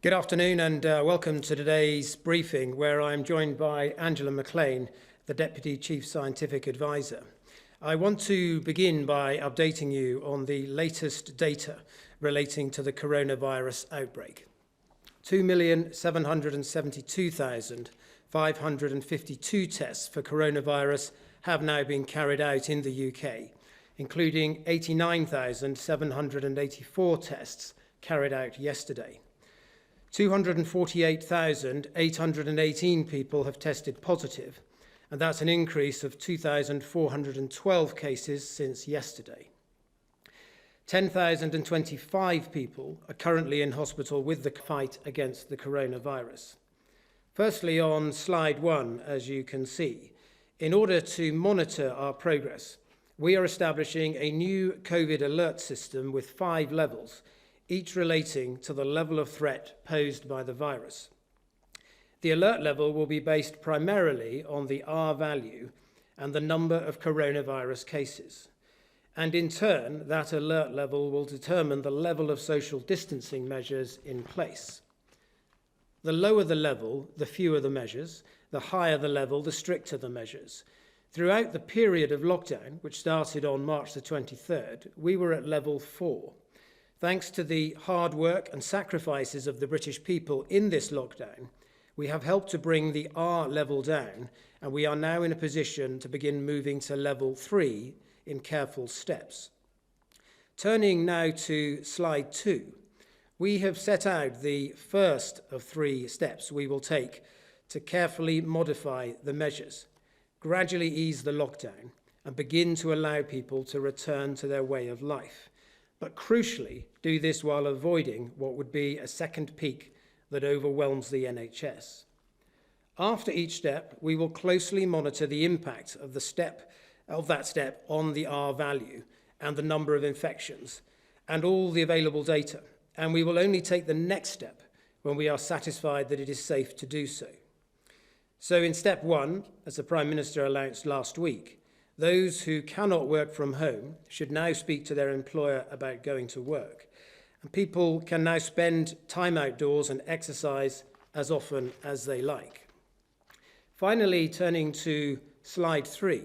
Good afternoon and welcome to today's briefing, where I'm joined by Angela McLean, the Deputy Chief Scientific Advisor. I want to begin by updating you on the latest data relating to the coronavirus outbreak. 2,772,552 tests for coronavirus have now been carried out in the UK, including 89,784 tests carried out yesterday. 248,818 people have tested positive, and that's an increase of 2,412 cases since yesterday. 10,025 people are currently in hospital with the fight against the coronavirus. Firstly, on slide 1, as you can see, in order to monitor our progress, we are establishing a new COVID alert system with 5 levels, each relating to the level of threat posed by the virus. The alert level will be based primarily on the R value and the number of coronavirus cases. And in turn, that alert level will determine the level of social distancing measures in place. The lower the level, the fewer the measures. The higher the level, the stricter the measures. Throughout the period of lockdown, which started on March the 23rd, we were at level 4. Thanks to the hard work and sacrifices of the British people in this lockdown, we have helped to bring the R level down, and we are now in a position to begin moving to level 3 in careful steps. Turning now to slide 2, we have set out the first of 3 steps we will take to carefully modify the measures, gradually ease the lockdown, and begin to allow people to return to their way of life. But crucially, do this while avoiding what would be a second peak that overwhelms the NHS. After each step, we will closely monitor the impact of that step on the R value and the number of infections and all the available data, and we will only take the next step when we are satisfied that it is safe to do so. So in step 1, as the Prime Minister announced last week, those who cannot work from home should now speak to their employer about going to work. And people can now spend time outdoors and exercise as often as they like. Finally, turning to slide 3,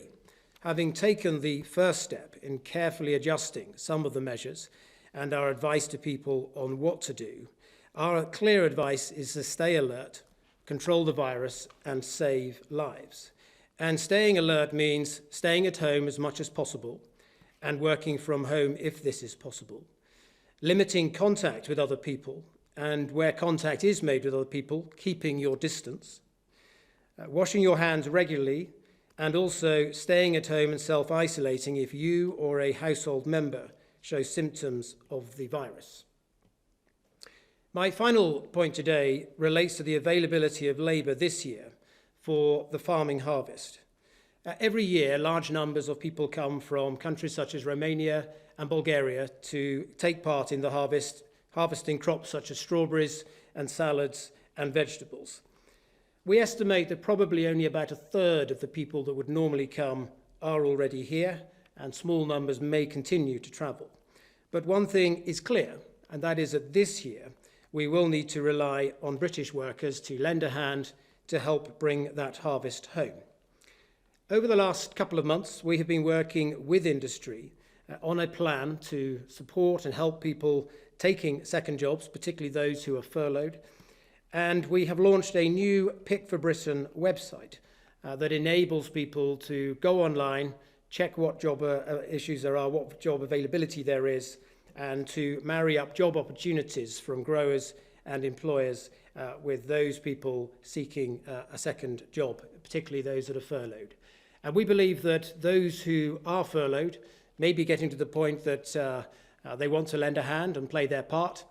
having taken the first step in carefully adjusting some of the measures and our advice to people on what to do, our clear advice is to stay alert, control the virus, and save lives. And staying alert means staying at home as much as possible and working from home if this is possible, limiting contact with other people, and where contact is made with other people, keeping your distance, washing your hands regularly, and also staying at home and self-isolating if you or a household member show symptoms of the virus. My final point today relates to the availability of labour this year for the farming harvest. Every year, large numbers of people come from countries such as Romania and Bulgaria to take part in the harvesting crops such as strawberries and salads and vegetables. We estimate that probably only about 1/3 of the people that would normally come are already here, and small numbers may continue to travel. But one thing is clear, and that is that this year we will need to rely on British workers to lend a hand to help bring that harvest home. Over the last couple of months, we have been working with industry on a plan to support and help people taking second jobs, particularly those who are furloughed. And we have launched a new Pick for Britain website that enables people to go online, check what job issues there are, what job availability there is, and to marry up job opportunities from growers and employers with those people seeking a second job, particularly those that are furloughed. And we believe that those who are furloughed may be getting to the point that they want to lend a hand and play their part.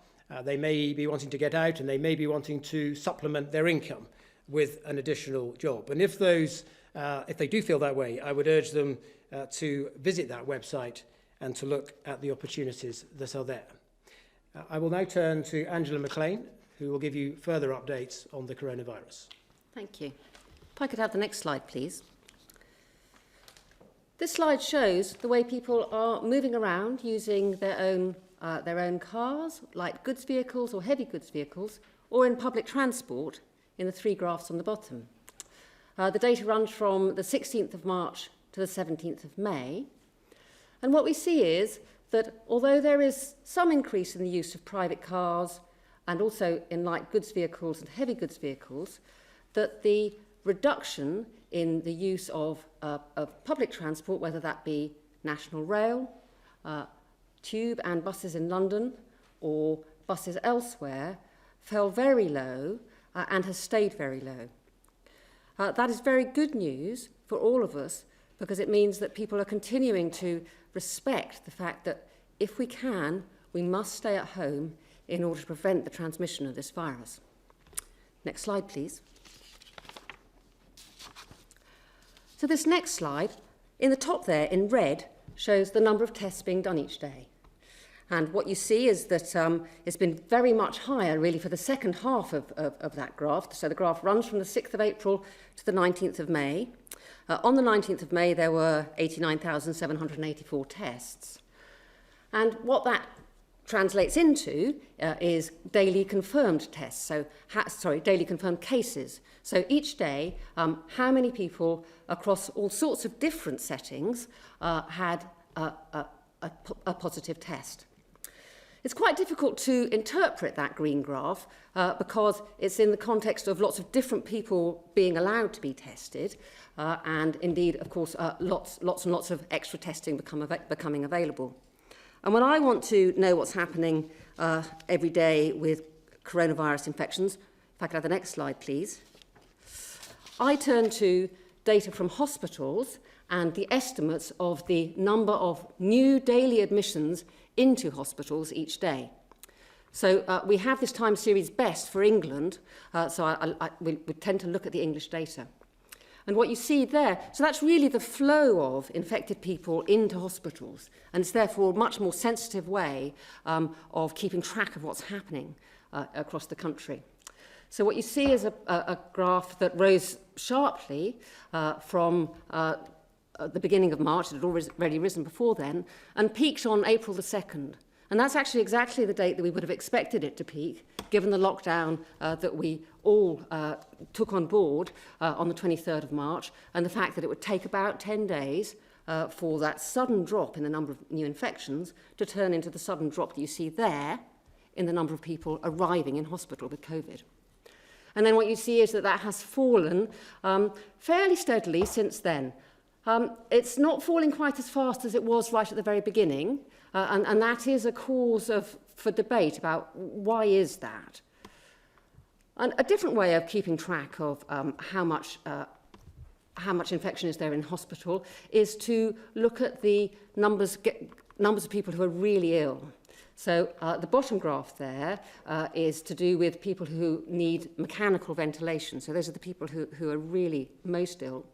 They may be wanting to get out, and they may be wanting to supplement their income with an additional job. And if they do feel that way, I would urge them to visit that website and to look at the opportunities that are there. I will now turn to Angela McLean, who will give you further updates on the coronavirus. Thank you. If I could have the next slide, please. This slide shows the way people are moving around using their own cars, light goods vehicles or heavy goods vehicles, or in public transport in the three graphs on the bottom. The data runs from the 16th of March to the 17th of May. And what we see is that although there is some increase in the use of private cars and also in light goods vehicles and heavy goods vehicles, that the reduction in the use of public transport, whether that be national rail, tube and buses in London, or buses elsewhere, fell very low and has stayed very low. That is very good news for all of us, because it means that people are continuing to respect the fact that if we can, we must stay at home in order to prevent the transmission of this virus. Next slide, please. So this next slide, in the top there in red, shows the number of tests being done each day. And what you see is that it's been very much higher, really, for the second half of that graph. So the graph runs from the 6th of April to the 19th of May. On the 19th of May, there were 89,784 tests. And what that translates into is daily confirmed tests, so daily confirmed cases. So each day, how many people across all sorts of different settings had a positive test. It's quite difficult to interpret that green graph because it's in the context of lots of different people being allowed to be tested, and indeed, of course, lots and lots of extra testing becoming available. And when I want to know what's happening every day with coronavirus infections, if I could have the next slide, please, I turn to data from hospitals and the estimates of the number of new daily admissions into hospitals each day. So we have this time series best for England, so we tend to look at the English data. And what you see there, so that's really the flow of infected people into hospitals, and it's therefore a much more sensitive way of keeping track of what's happening across the country. So what you see is a graph that rose sharply from the beginning of March. It had already risen before then, and peaked on April the 2nd. And that's actually exactly the date that we would have expected it to peak, given the lockdown that we all took on board on the 23rd of March, and the fact that it would take about 10 days for that sudden drop in the number of new infections to turn into the sudden drop that you see there in the number of people arriving in hospital with COVID. And then what you see is that that has fallen fairly steadily since then. It's not falling quite as fast as it was right at the very beginning, and that is a cause for debate about why is that. And a different way of keeping track of how much infection is there in hospital is to look at the numbers of people who are really ill. So the bottom graph there is to do with people who need mechanical ventilation. So those are the people who are really most ill.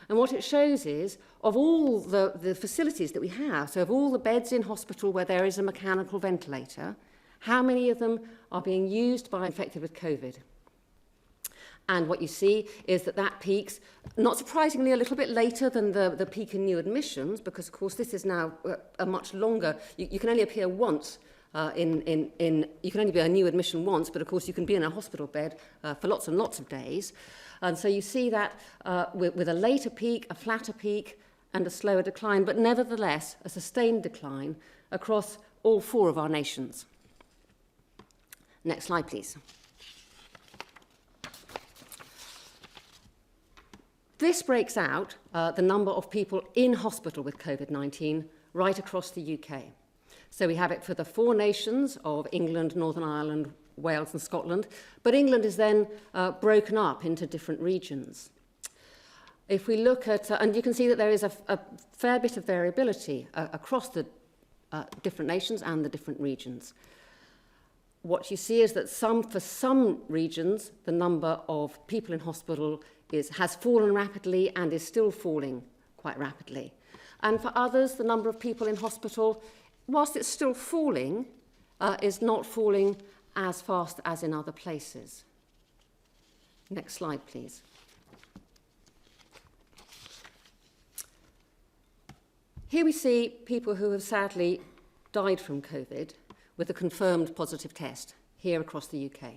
And what it shows is, of all the facilities that we have, so of all the beds in hospital where there is a mechanical ventilator, how many of them are being used by infected with COVID? And what you see is that that peaks, not surprisingly, a little bit later than the peak in new admissions, because, of course, this is now a much longer... You can only appear once you can only be a new admission once, but, of course, you can be in a hospital bed for lots and lots of days. And so you see that with a later peak, a flatter peak, and a slower decline, but nevertheless a sustained decline across all four of our nations. Next slide, please. This breaks out the number of people in hospital with COVID-19 right across the UK. So we have it for the four nations of England, Northern Ireland, Wales and Scotland, but England is then broken up into different regions. If we look at, and you can see that there is a fair bit of variability across the different nations and the different regions. What you see is that for some regions, the number of people in hospital has fallen rapidly and is still falling quite rapidly. And for others, the number of people in hospital, whilst it's still falling, is not falling as fast as in other places. Next slide, please. Here we see people who have sadly died from COVID with a confirmed positive test here across the UK.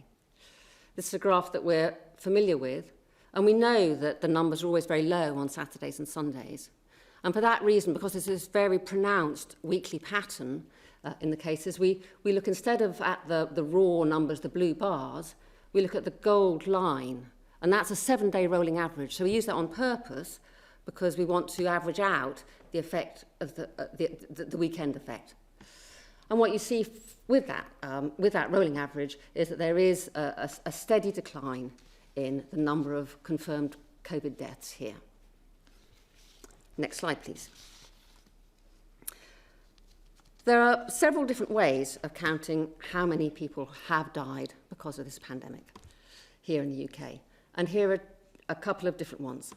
This is a graph that we're familiar with, and we know that the numbers are always very low on Saturdays and Sundays. And for that reason, because there's this very pronounced weekly pattern in the cases, we look instead of at the raw numbers, the blue bars, we look at the gold line, and that's a 7-day rolling average. So we use that on purpose because we want to average out the effect of the weekend effect. And what you see with that rolling average is that there is a steady decline in the number of confirmed COVID deaths here. Next slide, please. There are several different ways of counting how many people have died because of this pandemic here in the UK. And here are a couple of different ones.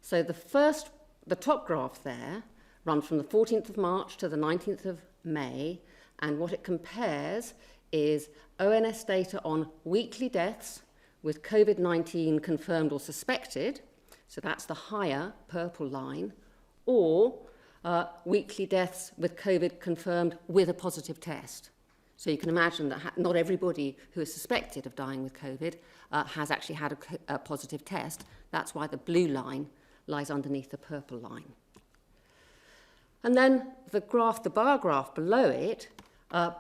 So the top graph there runs from the 14th of March to the 19th of May, and what it compares is ONS data on weekly deaths with COVID-19 confirmed or suspected, so that's the higher purple line, or weekly deaths with COVID confirmed with a positive test. So you can imagine that not everybody who is suspected of dying with COVID has actually had a positive test. That's why the blue line lies underneath the purple line. And then the bar graph below it,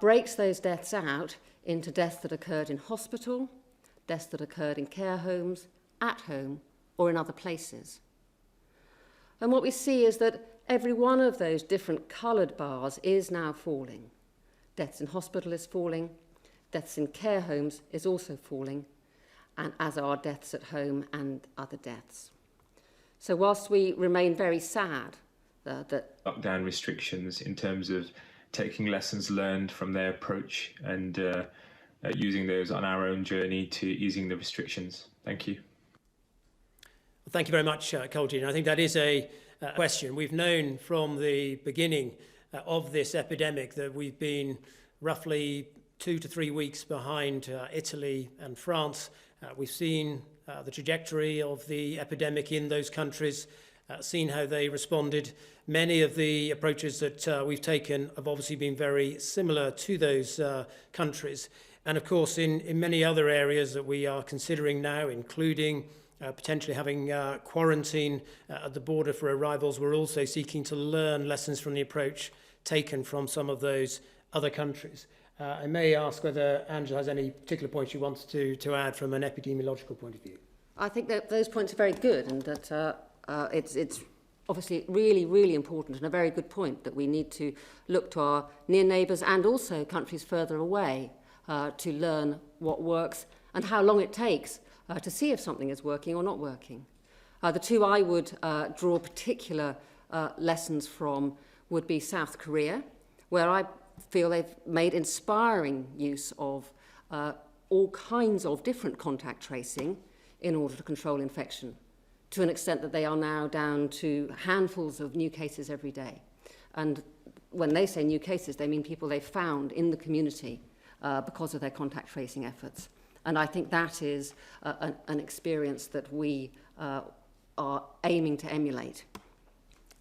breaks those deaths out into deaths that occurred in hospital, deaths that occurred in care homes, at home, or in other places. And what we see is that every one of those different coloured bars is now falling. Deaths in hospital is falling, deaths in care homes is also falling, and as are deaths at home and other deaths. So whilst we remain very sad that lockdown restrictions in terms of taking lessons learned from their approach and using those on our own journey to easing the restrictions. Thank you. Thank you very much, Colgene. I think that is a question. We've known from the beginning of this epidemic that we've been roughly 2 to 3 weeks behind Italy and France. We've seen the trajectory of the epidemic in those countries, seen how they responded. Many of the approaches that we've taken have obviously been very similar to those countries. And of course, in many other areas that we are considering now, including potentially having quarantine at the border for arrivals, we're also seeking to learn lessons from the approach taken from some of those other countries. I may ask whether Angela has any particular points she wants to add from an epidemiological point of view. I think that those points are very good, and that it's obviously really, really important, and a very good point that we need to look to our near neighbours and also countries further away to learn what works and how long it takes to see if something is working or not working. The two I would draw particular lessons from would be South Korea, where I feel they've made inspiring use of all kinds of different contact tracing in order to control infection, to an extent that they are now down to handfuls of new cases every day. And when they say new cases, they mean people they've found in the community because of their contact tracing efforts. And I think that is an experience that we are aiming to emulate.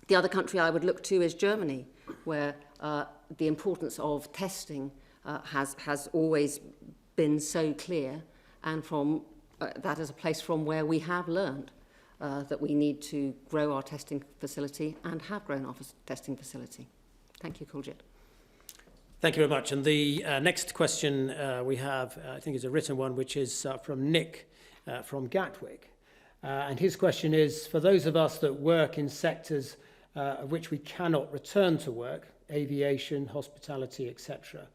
The other country I would look to is Germany, where the importance of testing has always been so clear, and from that is a place from where we have learned that we need to grow our testing facility and have grown our testing facility. Thank you, Colgene. Thank you very much. And the next question we have, I think, is a written one, which is from Nick from Gatwick. And his question is, for those of us that work in sectors of which we cannot return to work, aviation, hospitality, etc.,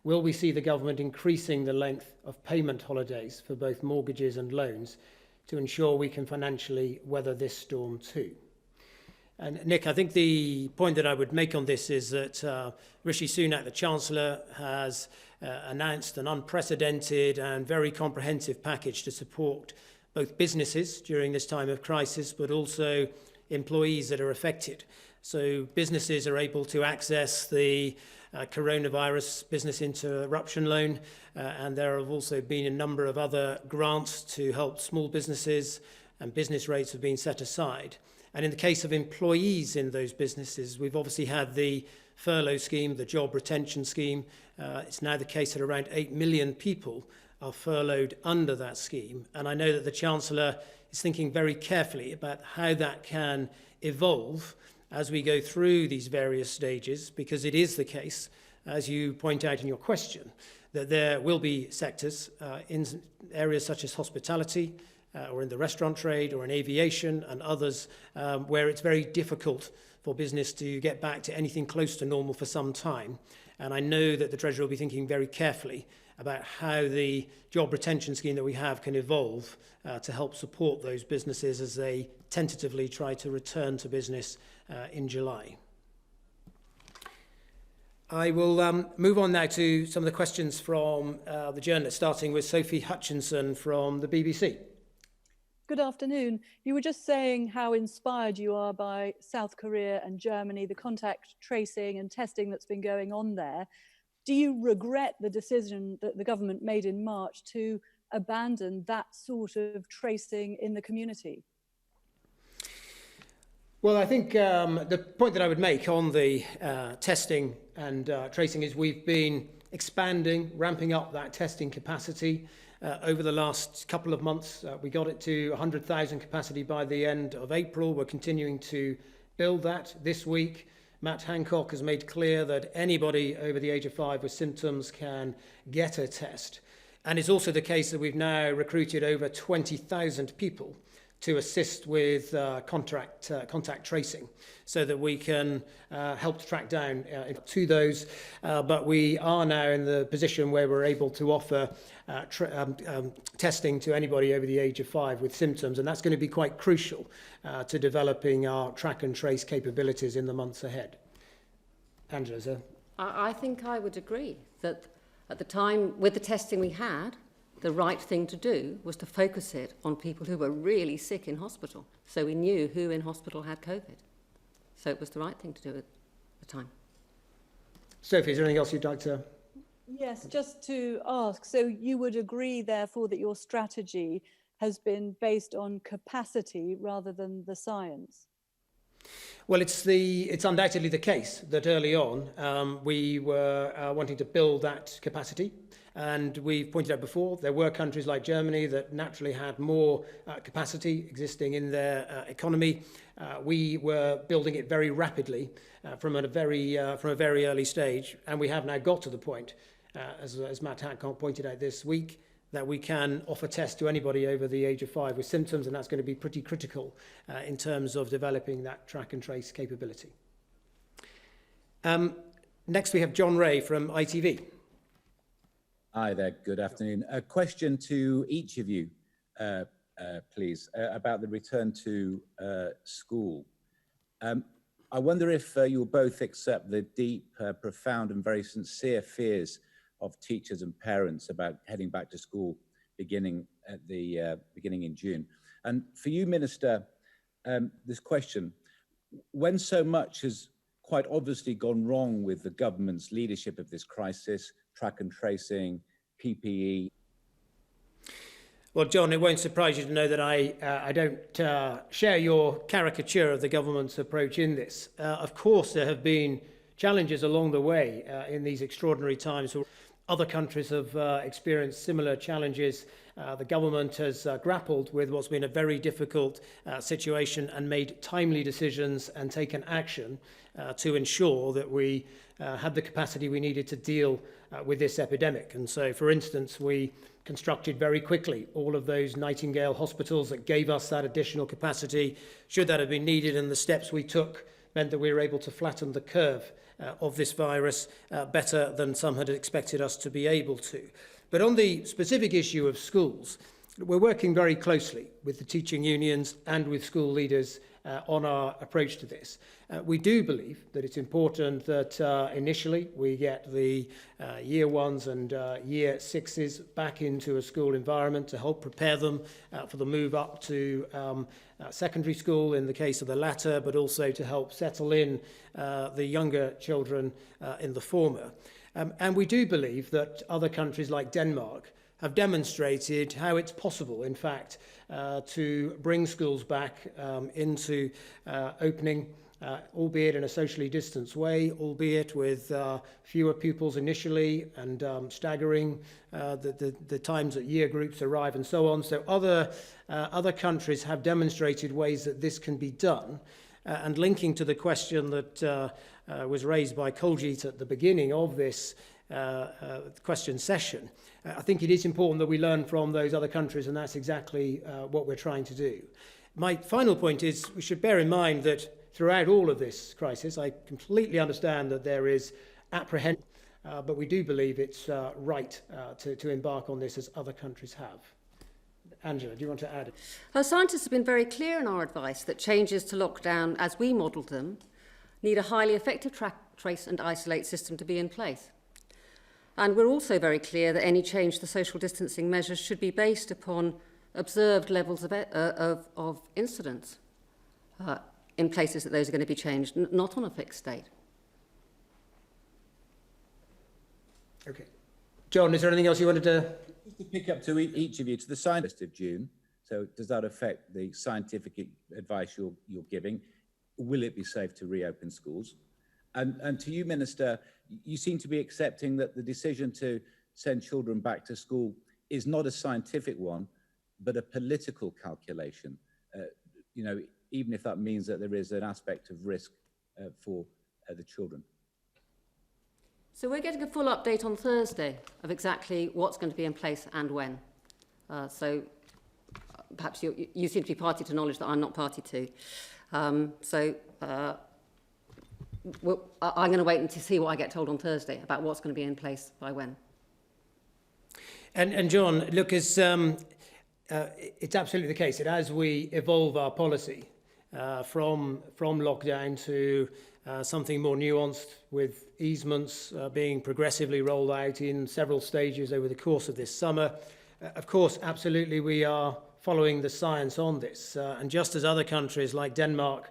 will we see the government increasing the length of payment holidays for both mortgages and loans to ensure we can financially weather this storm too? And Nick, I think the point that I would make on this is that Rishi Sunak, the Chancellor, has announced an unprecedented and very comprehensive package to support both businesses during this time of crisis, but also employees that are affected. So businesses are able to access the coronavirus business interruption loan, and there have also been a number of other grants to help small businesses, and business rates have been set aside. And in the case of employees in those businesses, we've obviously had the furlough scheme, the job retention scheme. It's now the case that around 8 million people are furloughed under that scheme. And I know that the Chancellor is thinking very carefully about how that can evolve as we go through these various stages, because it is the case, as you point out in your question, that there will be sectors in areas such as hospitality or in the restaurant trade or in aviation and others where it's very difficult for business to get back to anything close to normal for some time. And I know that the Treasurer will be thinking very carefully about how the job retention scheme that we have can evolve to help support those businesses as they tentatively try to return to business in July. I will move on now to some of the questions from the journalists, starting with Sophie Hutchinson from the BBC. Good afternoon. You were just saying how inspired you are by South Korea and Germany, the contact tracing and testing that's been going on there. Do you regret the decision that the government made in March to abandon that sort of tracing in the community? Well, I think the point that I would make on the testing and tracing is we've been expanding, ramping up that testing capacity over the last couple of months. We got it to 100,000 capacity by the end of April. We're continuing to build that this week. Matt Hancock has made clear that anybody over the age of 5 with symptoms can get a test. And it's also the case that we've now recruited over 20,000 people to assist with contact tracing so that we can help to track down to those. But we are now in the position where we're able to offer testing to anybody over the age of 5 with symptoms, and that's going to be quite crucial to developing our track and trace capabilities in the months ahead. Angela, sir? I think I would agree that at the time, with the testing we had, the right thing to do was to focus it on people who were really sick in hospital. So we knew who in hospital had COVID. So it was the right thing to do at the time. Sophie, is there anything else you'd like to? Yes, just to ask, so you would agree, therefore, that your strategy has been based on capacity rather than the science? Well, it's undoubtedly the case that early on we were wanting to build that capacity. And we've pointed out before, there were countries like Germany that naturally had more capacity existing in their economy. We were building it very rapidly from a very early stage. And we have now got to the point, as Matt Hancock pointed out this week, that we can offer tests to anybody over the age of 5 with symptoms, and that's going to be pretty critical in terms of developing that track and trace capability. Next, we have John Ray from ITV. Hi there, good afternoon. A question to each of you, please, about the return to school. I wonder if you'll both accept the deep, profound and very sincere fears of teachers and parents about heading back to school beginning in June. And for you, Minister, this question, when so much has quite obviously gone wrong with the government's leadership of this crisis, track and tracing, PPE. Well, John, it won't surprise you to know that I don't share your caricature of the government's approach in this. Of course, there have been challenges along the way in these extraordinary times. Other countries have experienced similar challenges. The government has grappled with what's been a very difficult situation and made timely decisions and taken action to ensure that we had the capacity we needed to deal with this epidemic. And so, for instance, we constructed very quickly all of those Nightingale hospitals that gave us that additional capacity, should that have been needed, and the steps we took meant that we were able to flatten the curve of this virus better than some had expected us to be able to. But on the specific issue of schools, we're working very closely with the teaching unions and with school leaders on our approach to this. We do believe that it's important that initially we get the year 1s and year 6s back into a school environment to help prepare them for the move up to secondary school in the case of the latter, but also to help settle in the younger children in the former. And we do believe that other countries like Denmark have demonstrated how it's possible, in fact, to bring schools back into opening albeit in a socially distanced way, albeit with fewer pupils initially and staggering the times that year groups arrive and so on. So other countries have demonstrated ways that this can be done. And linking to the question that was raised by Koljeet at the beginning of this question session, I think it is important that we learn from those other countries, and that's exactly what we're trying to do. My final point is we should bear in mind that throughout all of this crisis, I completely understand that there is apprehension, but we do believe it's right to embark on this as other countries have. Angela, do you want to add? Our scientists have been very clear in our advice that changes to lockdown, as we modelled them, need a highly effective track, trace and isolate system to be in place. And we're also very clear that any change to social distancing measures should be based upon observed levels of incidence in places that those are going to be changed, not on a fixed date. Okay. John, is there anything else you wanted to... Just to pick up to each of you, to the scientist of June, so does that affect the scientific advice you're giving? Will it be safe to reopen schools? And to you, Minister, you seem to be accepting that the decision to send children back to school is not a scientific one, but a political calculation, you know, even if that means that there is an aspect of risk for the children. So we're getting a full update on Thursday of exactly what's going to be in place and when. So perhaps you seem to be party to knowledge that I'm not party to. I'm going to wait and to see what I get told on Thursday about what's going to be in place by when. And John, look, it's absolutely the case that as we evolve our policy from lockdown to something more nuanced, with easements being progressively rolled out in several stages over the course of this summer, of course, absolutely, we are following the science on this. And just as other countries like Denmark,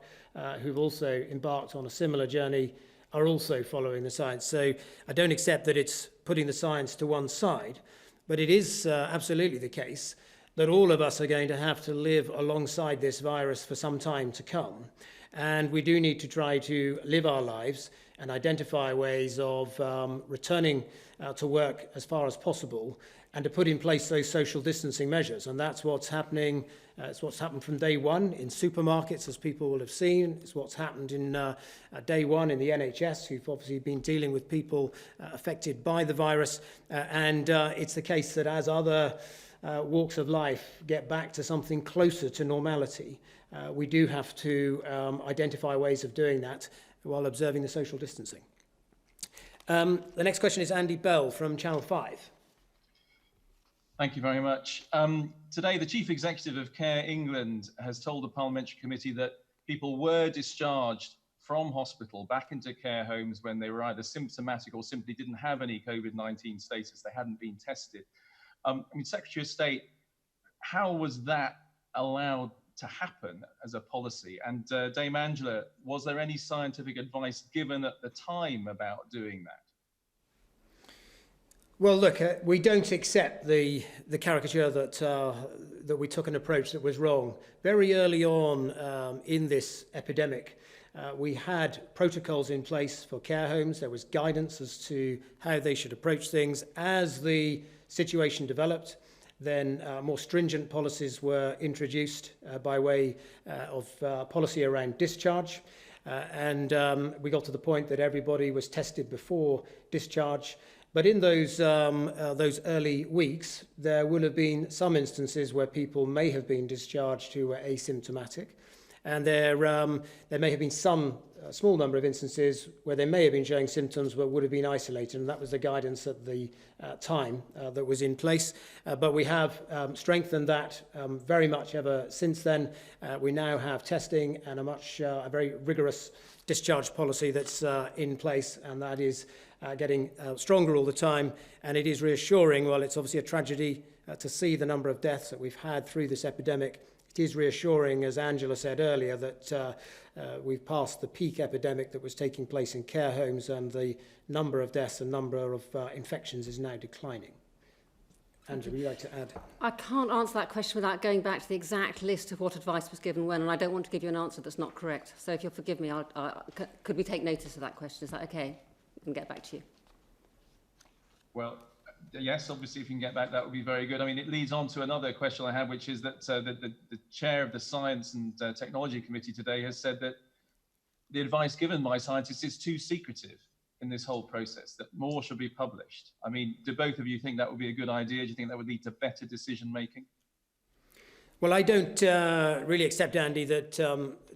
who've also embarked on a similar journey, are also following the science. So I don't accept that it's putting the science to one side, but it is absolutely the case that all of us are going to have to live alongside this virus for some time to come. And we do need to try to live our lives and identify ways of returning to work as far as possible and to put in place those social distancing measures. And that's what's happening. It's what's happened from day one in supermarkets, as people will have seen. It's what's happened in day one in the NHS, who've obviously been dealing with people affected by the virus. And it's the case that as other walks of life get back to something closer to normality, we do have to identify ways of doing that while observing the social distancing. The next question is Andy Bell from Channel 5. Thank you very much. Today, the Chief Executive of Care England has told the Parliamentary Committee that people were discharged from hospital back into care homes when they were either symptomatic or simply didn't have any COVID-19 status. They hadn't been tested. Secretary of State, how was that allowed to happen as a policy? And Dame Angela, was there any scientific advice given at the time about doing that? Well, look, we don't accept the caricature that we took an approach that was wrong. Very early on in this epidemic, we had protocols in place for care homes. There was guidance as to how they should approach things. As the situation developed, then more stringent policies were introduced by way of policy around discharge. And we got to the point that everybody was tested before discharge. But in those early weeks, there will have been some instances where people may have been discharged who were asymptomatic. And there may have been some small number of instances where they may have been showing symptoms but would have been isolated. And that was the guidance at the time that was in place. But we have strengthened that very much ever since then. We now have testing and a very rigorous discharge policy that's in place, and that is getting stronger all the time. And it is reassuring. Well, it's obviously a tragedy to see the number of deaths that we've had through this epidemic. It is reassuring, as Angela said earlier, that we've passed the peak epidemic that was taking place in care homes, and the number of deaths and number of infections is now declining. Angela, would you like to add? I can't answer that question without going back to the exact list of what advice was given when, and I don't want to give you an answer that's not correct. So if you'll forgive me, could we take notice of that question? Is that okay? We can get back to you. Well, yes, obviously, if you can get back, that would be very good. I mean, it leads on to another question I have, which is that the chair of the Science and Technology Committee today has said that the advice given by scientists is too secretive in this whole process, that more should be published. I mean, do both of you think that would be a good idea? Do you think that would lead to better decision making? Well, I don't really accept, Andy, that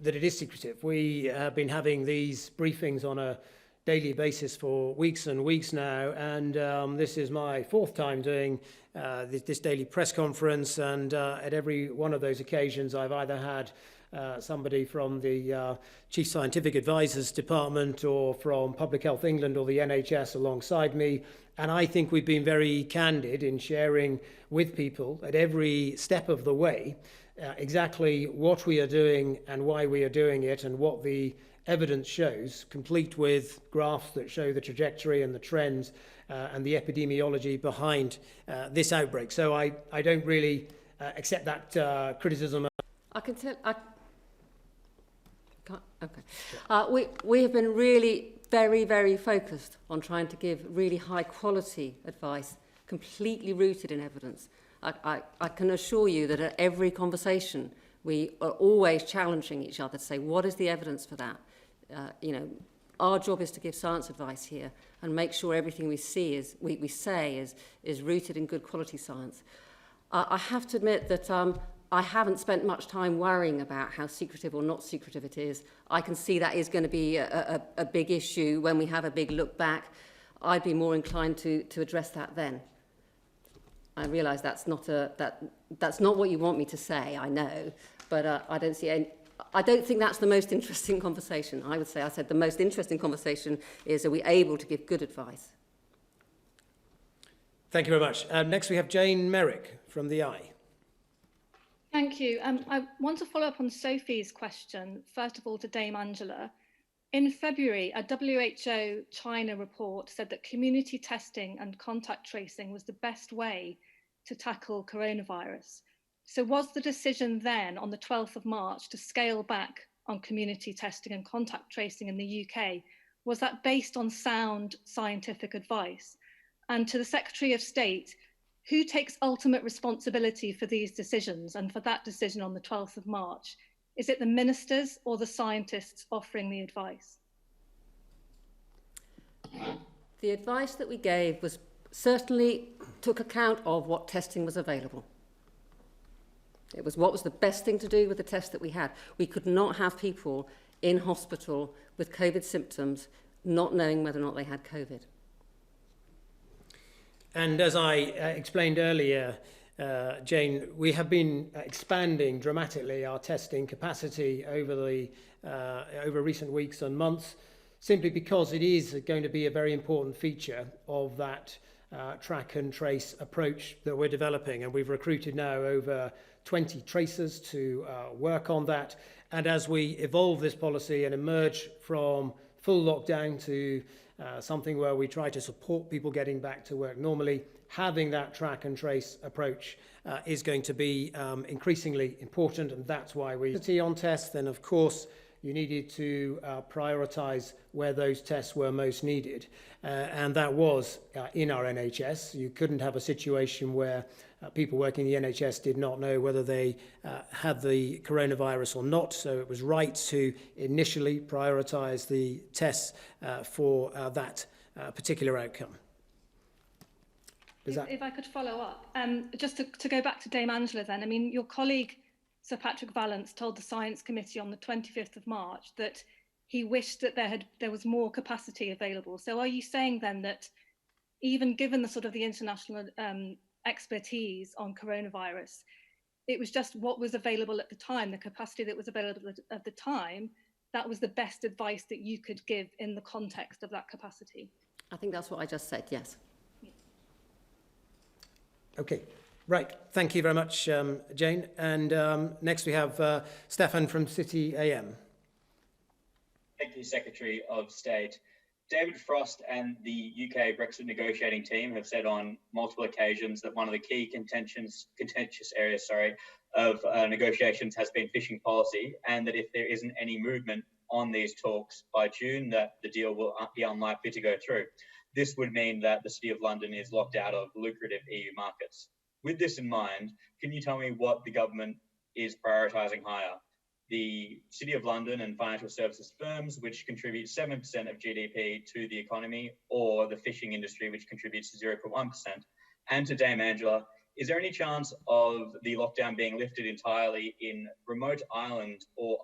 it is secretive. We have been having these briefings on a daily basis for weeks and weeks now, and this is my fourth time doing this daily press conference, and at every one of those occasions I've either had somebody from the Chief Scientific Advisors Department or from Public Health England or the NHS alongside me, and I think we've been very candid in sharing with people at every step of the way exactly what we are doing and why we are doing it and what the evidence shows, complete with graphs that show the trajectory and the trends and the epidemiology behind this outbreak. So I don't really accept that criticism. I can tell. Okay. We have been really very, very focused on trying to give really high quality advice, completely rooted in evidence. I can assure you that at every conversation, we are always challenging each other to say, what is the evidence for that? You know, our job is to give science advice here and make sure everything we say is rooted in good quality science. I have to admit that I haven't spent much time worrying about how secretive or not secretive it is. I can see that is going to be a big issue when we have a big look back. I'd be more inclined to address that then. I realise that's not what you want me to say, I know, but I don't see any. I don't think that's the most interesting conversation. I said the most interesting conversation is, are we able to give good advice? Thank you very much. Next we have Jane Merrick from the Eye. Thank you. I want to follow up on Sophie's question, first of all to Dame Angela. In February, a WHO China report said that community testing and contact tracing was the best way to tackle coronavirus. So was the decision then on the 12th of March to scale back on community testing and contact tracing in the UK, was that based on sound scientific advice? And to the Secretary of State, who takes ultimate responsibility for these decisions and for that decision on the 12th of March? Is it the ministers or the scientists offering the advice? The advice that we gave was certainly took account of what testing was available. It was what was the best thing to do with the test that we had. We could not have people in hospital with COVID symptoms not knowing whether or not they had COVID. And as I explained earlier, Jane, we have been expanding dramatically our testing capacity over recent weeks and months, simply because it is going to be a very important feature of that track and trace approach that we're developing. And we've recruited now over 20 tracers to work on that. And as we evolve this policy and emerge from full lockdown to something where we try to support people getting back to work normally, having that track and trace approach is going to be increasingly important, and that's why we on tests. Then of course you needed to prioritise where those tests were most needed, and that was in our NHS. You couldn't have a situation where people working in the NHS did not know whether they had the coronavirus or not, so it was right to initially prioritise the tests for that particular outcome. If I could follow up, just to go back to Dame Angela then, I mean, your colleague Sir Patrick Vallance told the Science Committee on the 25th of March that he wished that there was more capacity available. So are you saying then that even given the sort of the international expertise on coronavirus, it was just what was available at the time, the capacity that was available at the time, that was the best advice that you could give in the context of that capacity? I think that's what I just said, yes. Okay, right. Thank you very much, Jane. And next we have Stefan from City AM. Thank you, Secretary of State. David Frost and the UK Brexit negotiating team have said on multiple occasions that one of the key contentious areas, of negotiations has been fishing policy, and that if there isn't any movement on these talks by June, that the deal will be unlikely to go through. This would mean that the City of London is locked out of lucrative EU markets. With this in mind, can you tell me what the government is prioritising higher? The City of London and financial services firms, which contribute 7% of GDP to the economy, or the fishing industry, which contributes 0.1%? And to Dame Angela, is there any chance of the lockdown being lifted entirely in remote island or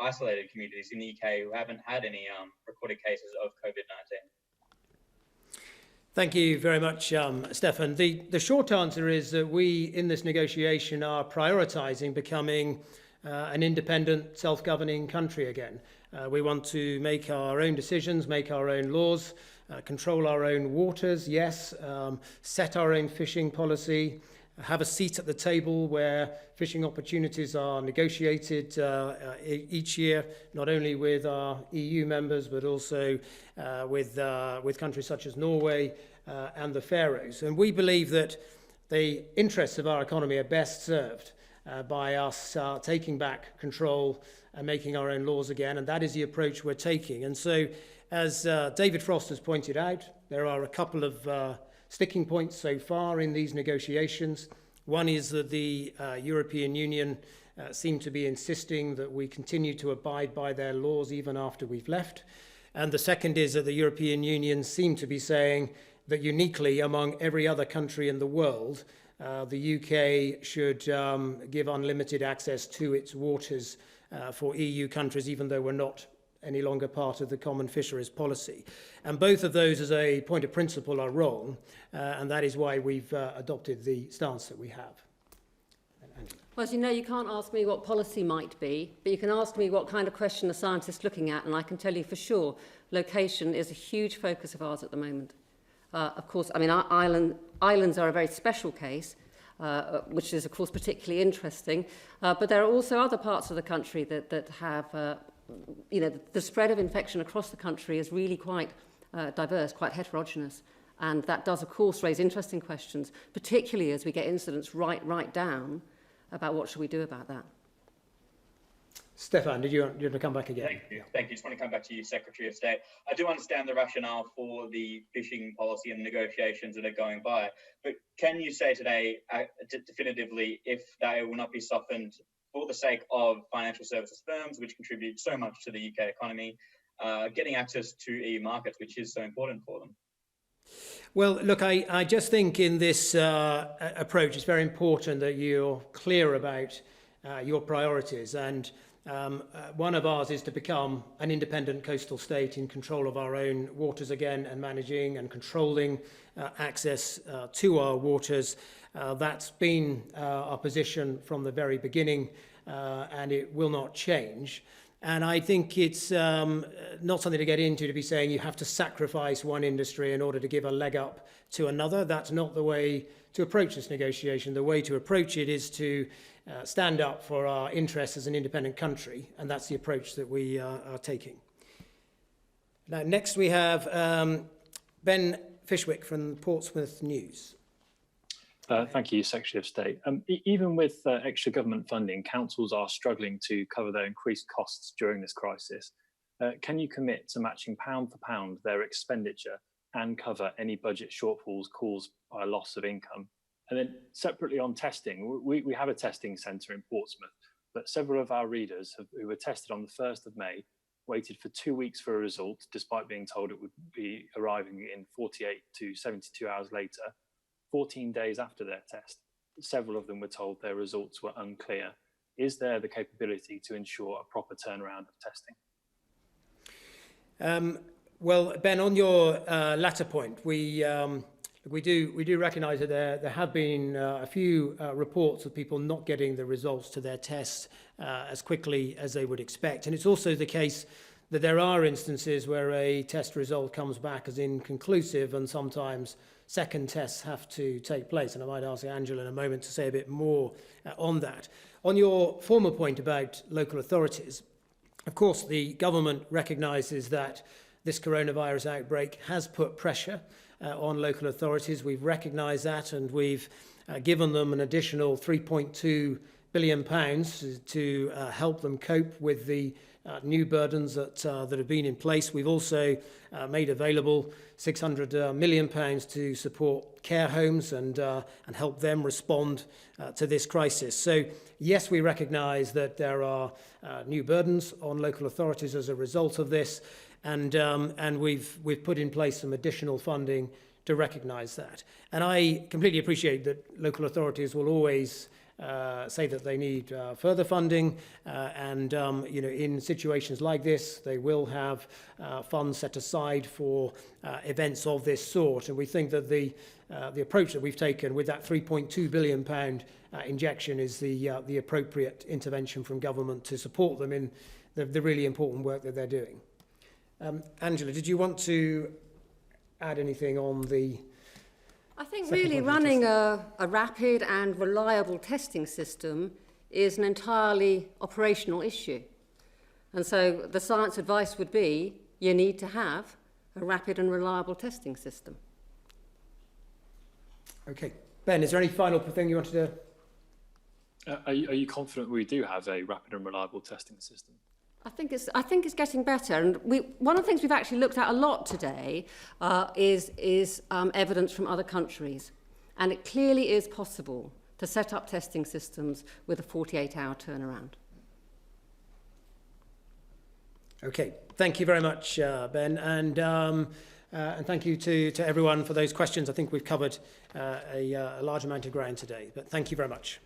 isolated communities in the UK who haven't had any recorded cases of COVID-19? Thank you very much, Stefan. The short answer is that we, in this negotiation, are prioritising becoming an independent, self-governing country again. We want to make our own decisions, make our own laws, control our own waters, yes, set our own fishing policy, have a seat at the table where fishing opportunities are negotiated each year, not only with our EU members, but also with countries such as Norway and the Faroes. And we believe that the interests of our economy are best served by us taking back control and making our own laws again, and that is the approach we're taking. And so, as David Frost has pointed out, there are a couple of sticking points so far in these negotiations. One is that the European Union seem to be insisting that we continue to abide by their laws even after we've left. And the second is that the European Union seem to be saying that uniquely among every other country in the world, the UK should give unlimited access to its waters for EU countries, even though we're not any longer part of the common fisheries policy. And both of those, as a point of principle, are wrong, and that is why we've adopted the stance that we have. Well, as you know, you can't ask me what policy might be, but you can ask me what kind of question a scientist looking at, and I can tell you for sure, location is a huge focus of ours at the moment. Of course, I mean, our islands are a very special case, which is, of course, particularly interesting, but there are also other parts of the country that have, the spread of infection across the country is really quite diverse, quite heterogeneous, and that does, of course, raise interesting questions, particularly as we get incidents right down about what should we do about that. Stefan, did you want to come back again? Thank you. Just want to come back to you, Secretary of State. I do understand the rationale for the fishing policy and the negotiations that are going by, but can you say today definitively if they will not be softened for the sake of financial services firms, which contribute so much to the UK economy, getting access to EU markets, which is so important for them? Well, look, I just think in this approach, it's very important that you're clear about your priorities. And one of ours is to become an independent coastal state in control of our own waters again and managing and controlling access to our waters. That's been our position from the very beginning, and it will not change. And I think it's not something to get into to be saying you have to sacrifice one industry in order to give a leg up to another. That's not the way to approach this negotiation. The way to approach it is to stand up for our interests as an independent country, and that's the approach that we are taking. Now, next we have Ben Fishwick from Portsmouth News. Thank you, Secretary of State. Even with extra government funding, councils are struggling to cover their increased costs during this crisis. Can you commit to matching pound for pound their expenditure and cover any budget shortfalls caused by loss of income? And then separately on testing, we have a testing centre in Portsmouth, but several of our readers who were tested on the 1st of May waited for 2 weeks for a result, despite being told it would be arriving in 48 to 72 hours later. 14 days after their test, several of them were told their results were unclear. Is there the capability to ensure a proper turnaround of testing? Well, Ben, on your latter point, we do recognise that there have been a few reports of people not getting the results to their tests as quickly as they would expect. And it's also the case that there are instances where a test result comes back as inconclusive, and sometimes second tests have to take place. And I might ask Angela in a moment to say a bit more on that. On your former point about local authorities, of course, the government recognises that this coronavirus outbreak has put pressure on local authorities. We've recognised that, and we've given them an additional £3.2 billion to help them cope with the new burdens that have been in place. We've also made available £600 million to support care homes and help them respond to this crisis. So yes, we recognise that there are new burdens on local authorities as a result of this, and we've put in place some additional funding to recognise that. And I completely appreciate that local authorities will always say that they need further funding, and in situations like this, they will have funds set aside for events of this sort. And we think that the approach that we've taken with that £3.2 billion injection is the appropriate intervention from government to support them in the really important work that they're doing. Angela, did you want to add anything on the... I think really running a rapid and reliable testing system is an entirely operational issue. And so the science advice would be you need to have a rapid and reliable testing system. Okay. Ben, is there any final thing you wanted to... Are you confident we do have a rapid and reliable testing system? I think it's getting better, and one of the things we've actually looked at a lot today is evidence from other countries, and it clearly is possible to set up testing systems with a 48-hour turnaround. Okay, thank you very much, Ben, and thank you to everyone for those questions. I think we've covered a large amount of ground today, but thank you very much.